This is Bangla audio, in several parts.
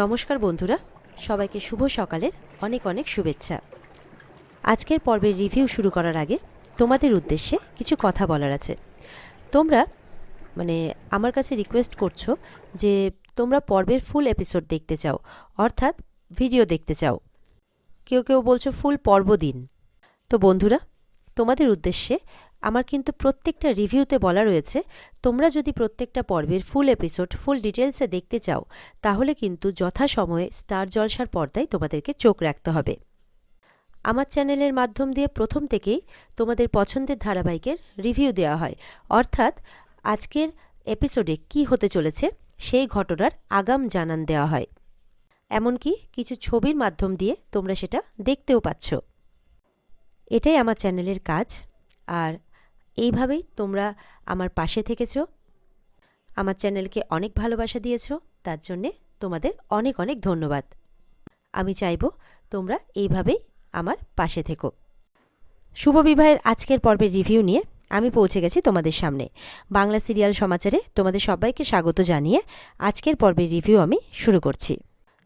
নমস্কার বন্ধুরা, সবাইকে শুভ সকালের অনেক অনেক শুভেচ্ছা। আজকের পর্বের রিভিউ শুরু করার আগে তোমাদের উদ্দেশ্যে কিছু কথা বলার আছে। তোমরা আমার কাছে রিকোয়েস্ট করছো যে তোমরা পর্বের ফুল এপিসোড দেখতে চাও, অর্থাৎ ভিডিও দেখতে চাও। কেউ কেউ বলছো ফুল পর্ব দিন। তো বন্ধুরা, তোমাদের উদ্দেশ্যে আমার কিন্তু প্রত্যেকটা রিভিউতে বলা রয়েছে, তোমরা যদি প্রত্যেকটা পর্বের ফুল এপিসোড ফুল ডিটেলসে দেখতে চাও, তাহলে কিন্তু যথাসময়ে স্টার জলসার পর্দায় তোমাদেরকে চোখ রাখতে হবে। আমার চ্যানেলের মাধ্যম দিয়ে প্রথম থেকেই তোমাদের পছন্দের ধারাবাহিকের রিভিউ দেওয়া হয়, অর্থাৎ আজকের এপিসোডে কি হতে চলেছে সেই ঘটনার আগাম জানান দেওয়া হয়। এমনকি কিছু ছবির মাধ্যম দিয়ে তোমরা সেটা দেখতেও পাচ্ছ। এটাই আমার চ্যানেলের কাজ, আর এইভাবেই তোমরা আমার পাশে থেকেছো, আমার চ্যানেলকে অনেক ভালোবাসা দিয়েছো, তার জন্যে তোমাদের অনেক অনেক ধন্যবাদ। আমি চাইবো তোমরা এইভাবেই আমার পাশে থেকো। শুভবিবাহের আজকের পর্বের রিভিউ নিয়ে আমি পৌঁছে গেছি তোমাদের সামনে। বাংলা সিরিয়াল সমাচারে তোমাদের সবাইকে স্বাগত জানিয়ে আজকের পর্বের রিভিউ আমি শুরু করছি।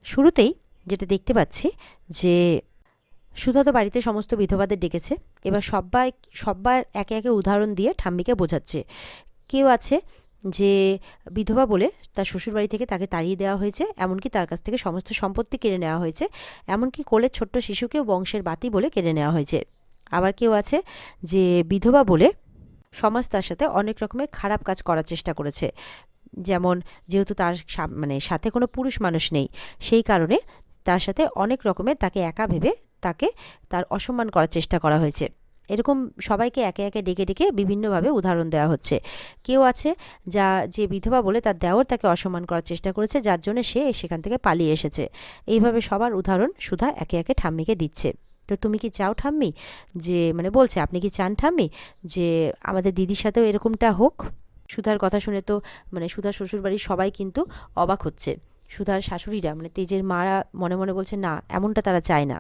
শুরুতেই যেটা দেখতে পাচ্ছি যে সুধা তো বাড়িতে সমস্ত বিধবাদের ডেকেছে, এবার সব্বার একে একে উদাহরণ দিয়ে ঠাম্মিকে বোঝাচ্ছে। কেউ আছে যে বিধবা বলে তার শ্বশুরবাড়ি থেকে তাকে তাড়িয়ে দেওয়া হয়েছে, এমনকি তার কাছ থেকে সমস্ত সম্পত্তি কেড়ে নেওয়া হয়েছে, এমনকি কোলের ছোট্ট শিশুকেও বংশের বাতি বলে কেড়ে নেওয়া হয়েছে। আবার কেউ আছে যে বিধবা বলে সমাজ তার সাথে অনেক রকমের খারাপ কাজ করার চেষ্টা করেছে, যেমন যেহেতু তার সাথে কোনো পুরুষ মানুষ নেই, সেই কারণে তার সাথে অনেক রকমের তাকে একা ভেবে তাকে তার অসম্মান করার চেষ্টা করা হয়েছে। এরকম সবাইকে একে একে ডেকে ডেকে বিভিন্নভাবে উদাহরণ দেওয়া হচ্ছে। কেউ আছে যে বিধবা বলে তার দেওর তাকে অসম্মান করার চেষ্টা করেছে, যার জন্য সে সেখান থেকে পালিয়ে এসেছে। এইভাবে সবার উদাহরণ সুধা একে একে ঠাম্মিকে দিচ্ছে। তো তুমি কি চাও ঠাম্মি, যে বলছে আপনি কি চান ঠাম্মি যে আমাদের দিদির সাথেও এরকমটা হোক? সুধার কথা শুনে তো সুধার শ্বশুরবাড়ির সবাই কিন্তু অবাক হচ্ছে। সুধার শাশুড়িরা তেজের মারা মনে মনে বলছে না, এমনটা তারা চায় না।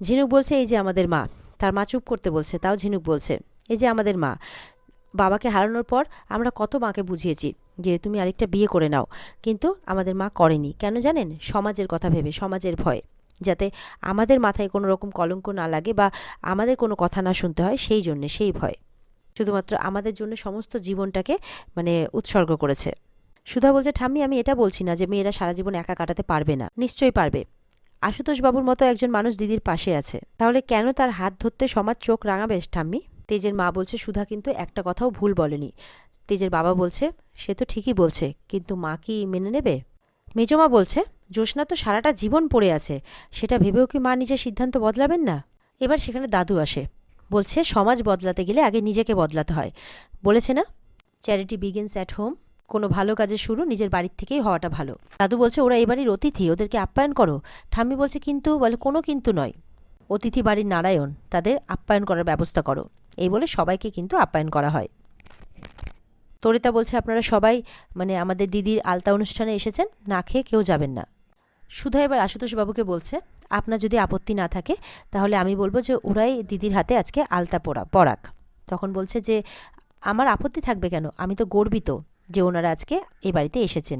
ঝিনুক বলছে এই যে আমাদের মা, তার মা চুপ করতে বলছে, তাও ঝিনুক বলছে এই যে আমাদের মা, বাবাকে হারানোর পর আমরা কত মাকে বুঝিয়েছি যে তুমি আরেকটা বিয়ে করে নাও, কিন্তু আমাদের মা করেনি। কেন জানেন? সমাজের কথা ভেবে, সমাজের ভয়ে, যাতে আমাদের মাথায় কোনো রকম কলঙ্ক না লাগে বা আমাদের কোনো কথা না শুনতে হয়, সেই জন্যে, সেই ভয় শুধুমাত্র আমাদের জন্য সমস্ত জীবনটাকে উৎসর্গ করেছে। সুধা বলছে ঠাম্মি, আমি এটা বলছি না যে মেয়েরা সারা জীবন একা কাটাতে পারবে না, নিশ্চয়ই পারবে। আশুতোষ বাবুর মতো একজন মানুষ দিদির পাশে আছে, তাহলে কেন তার হাত ধরতে সমাজ চোখ রাঙাবে ঠাম্মি? তেজের মা বলছে সুধা কিন্তু একটা কথাও ভুল বলেনি। তেজের বাবা বলছে সে তো ঠিকই বলছে, কিন্তু মা কি মেনে নেবে? মেজমা বলছে জ্যোৎস্না তো সারাটা জীবন পড়ে আছে, সেটা ভেবেও কি মা নিজের সিদ্ধান্ত বদলাবেন না? এবার সেখানে দাদু আসে, বলছে সমাজ বদলাতে গেলে আগে নিজেকে বদলাতে হয়। বলেছে না, চ্যারিটি বিগিনস অ্যাট হোম, কোনো ভালো কাজের শুরু নিজের বাড়ির থেকেই হওয়াটা ভালো। দাদু বলছে ওরা এই বাড়ির অতিথি, ওদেরকে আপ্যায়ন করো। ঠাম্মি বলছে কিন্তু, বলে কোনো কিন্তু নয়, অতিথি বাড়ির নারায়ণ, তাদের আপ্যায়ন করার ব্যবস্থা করো। এই বলে সবাইকে কিন্তু আপ্যায়ন করা হয়। তরিতা বলছে আপনারা সবাই আমাদের দিদির আলতা অনুষ্ঠানে এসেছেন, না খেয়ে কেউ যাবেন না। সুধা এবার আশুতোষ বাবুকে বলছে আপনার যদি আপত্তি না থাকে তাহলে আমি বলবো যে ওরাই দিদির হাতে আজকে আলতা পরাক। তখন বলছে যে আমার আপত্তি থাকবে কেন, আমি তো গর্বিত যে ওনারা আজকে এই বাড়িতে এসেছেন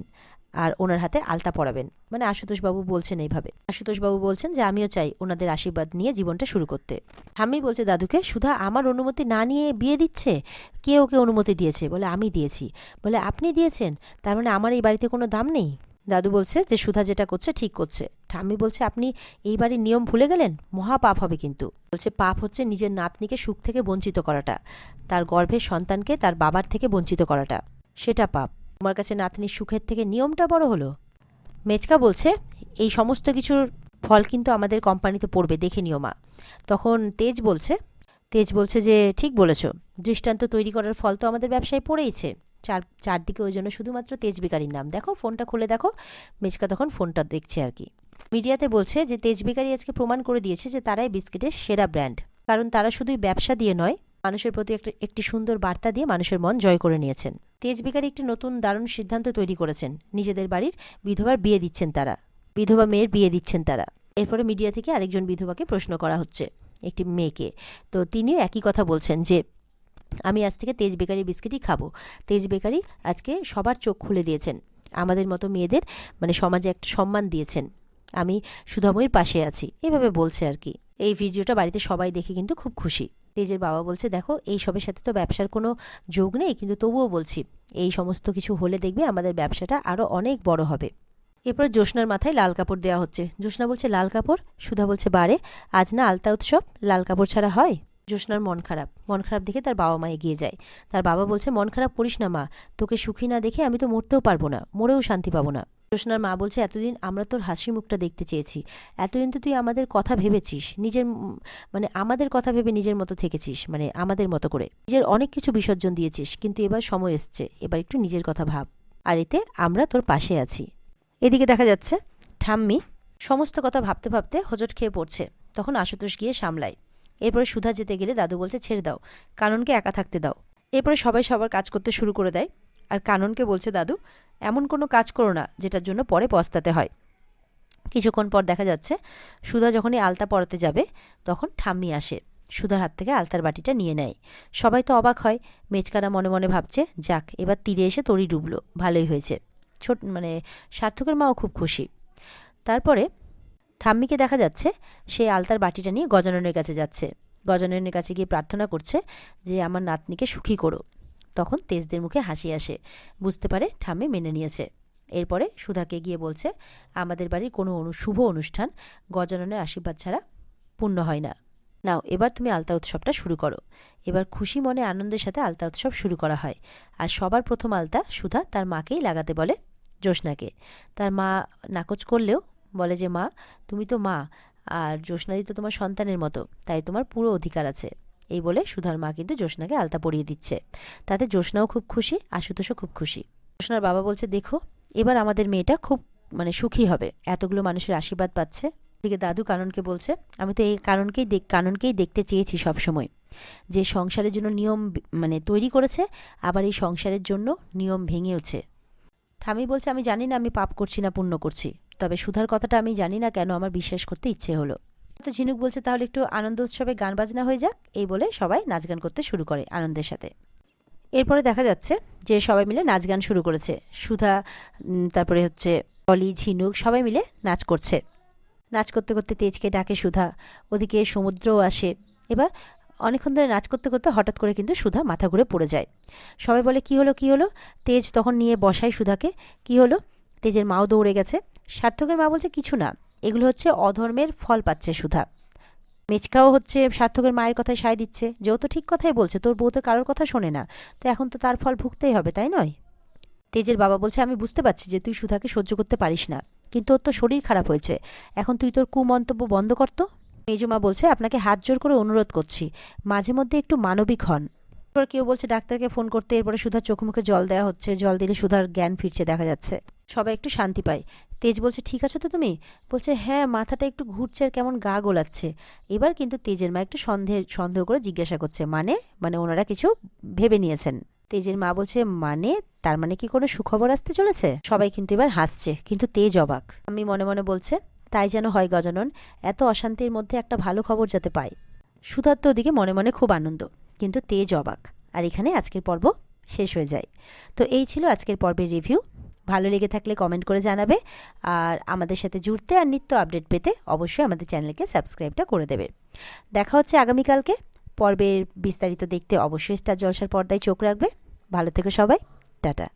আর ওনার হাতে আলতা পরাবেন। আশুতোষবাবু বলছেন এইভাবে। আশুতোষবাবু বলছেন যে আমিও চাই ওনাদের আশীর্বাদ নিয়ে জীবনটা শুরু করতে। ঠাম্মি বলছে দাদুকে সুধা আমার অনুমতি না নিয়ে বিয়ে দিচ্ছে। কে ওকে অনুমতি দিয়েছে? বলে আমি দিয়েছি। বলে আপনি দিয়েছেন, তার আমার এই বাড়িতে কোনো দাম নেই? দাদু বলছে যে সুধা যেটা করছে ঠিক করছে। ঠাম্মি বলছে আপনি এই বাড়ির নিয়ম ভুলে গেলেন, মহা পাপ হবে কিন্তু। বলছে পাপ হচ্ছে নিজের নাতনিকে সুখ থেকে বঞ্চিত করাটা, তার গর্ভের সন্তানকে তার বাবার থেকে বঞ্চিত করাটা, সেটা পাপ। তোমার কাছে নাতনির সুখের থেকে নিয়মটা বড় হলো? মেচকা বলছে এই সমস্ত কিছুর ফল কিন্তু আমাদের কোম্পানিতে পড়বে, দেখে নিও মা। তখন তেজ বলছে যে ঠিক বলেছ, দৃষ্টান্ত তৈরি করার ফল তো আমাদের ব্যবসায় পড়েইছে। চারদিকে ওই জন্য শুধুমাত্র তেজ বেকারির নাম, দেখো ফোনটা খুলে দেখো। মেচকা তখন ফোনটা দেখছে আর কি। মিডিয়াতে বলছে যে তেজ বেকারি আজকে প্রমাণ করে দিয়েছে যে তারাই বিস্কিটের সেরা ব্র্যান্ড, কারণ তারা শুধুই ব্যবসা দিয়ে নয়, মানুষের প্রতি একটি সুন্দর বার্তা দিয়ে মানুষের মন জয় করে নিয়েছেন। তেজ বেকারি একটি নতুন দারুণ সিদ্ধান্ত তৈরি করেছেন, নিজেদের বাড়ির বিধবার বিয়ে দিচ্ছেন তারা, বিধবা মেয়ের বিয়ে দিচ্ছেন তারা। এরপরে মিডিয়া থেকে আরেকজন বিধবাকে প্রশ্ন করা হচ্ছে, একটি মেয়েকে। তো তিনিও একই কথা বলছেন যে আমি আজ থেকে তেজ বেকারি বিস্কিটই খাবো। তেজ বেকারি আজকে সবার চোখ খুলে দিয়েছেন। আমাদের মতো মেয়েদের মানে সমাজে একটা সম্মান দিয়েছেন, আমি সুধাময়ীর পাশে আছি, এভাবে বলছে আর কি। এই ভিডিওটা বাড়িতে সবাই দেখে কিন্তু খুব খুশি। তেজের বাবা বলছে, দেখো এই সবের সাথে তো ব্যবসার কোনো যোগ নেই, কিন্তু তবুও বলছি এই সমস্ত কিছু হলে দেখবে আমাদের ব্যবসাটা আরও অনেক বড় হবে। এরপর জ্যোৎস্নার মাথায় লাল কাপড় দেওয়া হচ্ছে। জ্যোৎস্না বলছে, লাল কাপড়? সুধা বলছে, বারে, আজ না আলতা উৎসব, লাল কাপড় ছাড়া হয়? জ্যোৎস্নার মন খারাপ দেখে তার বাবা মা এগিয়ে যায়। তার বাবা বলছে, মন খারাপ করিস না মা, তোকে সুখী না দেখে আমি তো মরতেও পারবো না, মরেও শান্তি পাবো না। জ্যোৎস্নার মা বলছে, এতদিন আমরা তোর হাসি মুখটা দেখতে চেয়েছি, এতদিন তো তুই আমাদের কথা ভেবেছিস, নিজের মানে আমাদের কথা ভেবে নিজের মতো থেকেছিস, মানে আমাদের মতো করে নিজের অনেক কিছু বিসর্জন দিয়েছিস, কিন্তু এবার সময় এসছে, এবার একটু নিজের কথা ভাব, আর এতে আমরা তোর পাশে আছি। এদিকে দেখা যাচ্ছে ঠাম্মি সমস্ত কথা ভাবতে ভাবতে হোঁচট খেয়ে পড়ছে। তখন আশুতোষ গিয়ে সামলায়। এরপরে সুধা যেতে গেলে দাদু বলছে, ছেড়ে দাও, কাননকে একা থাকতে দাও। এরপরে সবাই সবার কাজ করতে শুরু করে দেয়। আর কাননকে বলছে, দাদু এমন কোনো কাজ করো না যেটার জন্য পরে পস্তাতে হয়। কিছুক্ষণ পর দেখা যাচ্ছে সুধা যখনই আলতা পরাতে যাবে তখন ঠাম্মি আসে, সুধার হাত থেকে আলতার বাটিটা নিয়ে নেয়। সবাই তো অবাক হয়। মেচকারা মনে মনে ভাবছে, যাক এবার তীরে এসে তরি ডুবলো, ভালোই হয়েছে। মানে সার্থকের মাও খুব খুশি। তারপরে ঠাম্মিকে দেখা যাচ্ছে সে আলতার বাটিটা নিয়ে গজাননের কাছে যাচ্ছে। গজাননের কাছে গিয়ে প্রার্থনা করছে যে আমার নাতনিকে সুখী করো। তখন তেজদের মুখে হাসি আসে, বুঝতে পারে ঠাম্মি মেনে নিয়েছে। এরপরে সুধাকে গিয়ে বলছে, আমাদের বাড়ির কোনো শুভ অনুষ্ঠান গজাননের আশীর্বাদ ছাড়া পূর্ণ হয় না। নাও এবার তুমি আলতা উৎসবটা শুরু করো। এবার খুশি মনে আনন্দের সাথে আলতা উৎসব শুরু করা হয়। আর সবার প্রথম আলতা সুধা তার মাকেই লাগাতে বলে, জ্যোৎস্নাকে। তার মা নাকচ করলেও বলে যে, মা তুমি তো মা, আর জ্যোৎস্নাদি তো তোমার সন্তানের মতো, তাই তোমার পুরো অধিকার আছে। এই বলে সুধার মা কিন্তু জ্যোৎস্নাকে আলতা পরিয়ে দিচ্ছে। তাতে জ্যোৎস্নাও খুব খুশি, আশুতোষও খুব খুশি। জ্যোৎস্নার বাবা বলছে, দেখো এবার আমাদের মেয়েটা খুব মানে সুখী হবে, এতগুলো মানুষের আশীর্বাদ পাচ্ছে। এদিকে দাদু কাননকে বলছে, আমি তো এই কাননকেই দেখতে চেয়েছি সব সময়, যে সংসারের জন্য নিয়ম মানে তৈরি করেছে, আবার এই সংসারের জন্য নিয়ম ভেঙেওছে। ঠামি বলছে, আমি জানি না আমি পাপ করছি না পুণ্য করছি, তবে সুধার কথাটা আমি জানি না কেন আমার বিশ্বাস করতে ইচ্ছে হলো। তো ঝিনুক বলছে, তাহলে একটু আনন্দ উৎসবে গান বাজনা হয়ে যাক। এই বলে সবাই নাচ গান করতে শুরু করে আনন্দের সাথে। এরপরে দেখা যাচ্ছে যে সবাই মিলে নাচ গান শুরু করেছে। সুধা, তারপরে হচ্ছে অলি, ঝিনুক সবাই মিলে নাচ করছে। নাচ করতে করতে তেজকে ডাকে সুধা, ওদিকে সমুদ্রও আসে। এবার অনেকক্ষণ ধরে নাচ করতে করতে হঠাৎ করে কিন্তু সুধা মাথা ঘুরে পড়ে যায়। সবাই বলে, কি হলো কি হলো? তেজ তখন নিয়ে বসায় সুধাকে। কি হলো? তেজের মাও দৌড়ে গেছে। সার্থকের মা বলছে, কিছু না, এগুলো হচ্ছে অধর্মের ফল পাচ্ছে সুধা। মেচকাও হচ্ছে সার্থকের মায়ের কথায় সায় দিচ্ছে, যে ও তো ঠিক কথাই বলছে, তোর বউ তো কারোর কথা শোনে না, তো এখন তো তার ফল ভুগতেই হবে, তাই নয়? তেজের বাবা বলছে, আমি বুঝতে পারছি যে তুই সুধাকে সহ্য করতে পারিস না, কিন্তু ওর তো শরীর খারাপ হয়েছে, এখন তুই তোর কুমন্তব্য বন্ধ করতো। মেজমা বলছে, আপনাকে হাত জোর করে অনুরোধ করছি, মাঝে মধ্যে একটু মানবিক হন। এরপর কেউ বলছে ডাক্তারকে ফোন করতে। এরপরে সুধার চোখে মুখে জল দেওয়া হচ্ছে, জল দিলে সুধার জ্ঞান ফিরছে দেখা যাচ্ছে। সবাই একটু শান্তি পায়। তেজ বলছে, ঠিক আছো তো তুমি? বলছে, হ্যাঁ, মাথাটা একটু ঘুরছে আর কেমন গা গোলাচ্ছে। এবার কিন্তু তেজের মা একটু সন্দেহ করে জিজ্ঞাসা করছে, মানে ওনারা কিছু ভেবে নিয়েছেন। তেজের মা বলছে, মানে তার মানে কি কোনো সুখবর আসতে চলেছে? সবাই কিন্তু এবার হাসছে, কিন্তু তেজ অবাক। আমি মনে মনে বলছে, তাই যেন হয় গজানন, এত অশান্তির মধ্যে একটা ভালো খবর যাতে পায়। সুধার তো ওদিকে মনে মনে খুব আনন্দ, কিন্তু তেজ অবাক। আর এখানে আজকের পর্ব শেষ হয়ে যায়। তো এই ছিল আজকের পর্বের রিভিউ। ভালো লেগে থাকলে কমেন্ট করে জানাবে, আর আমাদের সাথে জুড়তে আর নিত্য আপডেট পেতে অবশ্যই আমাদের চ্যানেলকে সাবস্ক্রাইবটা করে দেবে। দেখা হচ্ছে আগামীকালকে। পর্বের বিস্তারিত দেখতে অবশ্যই স্টার জলসার পর্দায় চোখ রাখবে। ভালো থেকো সবাই, টাটা।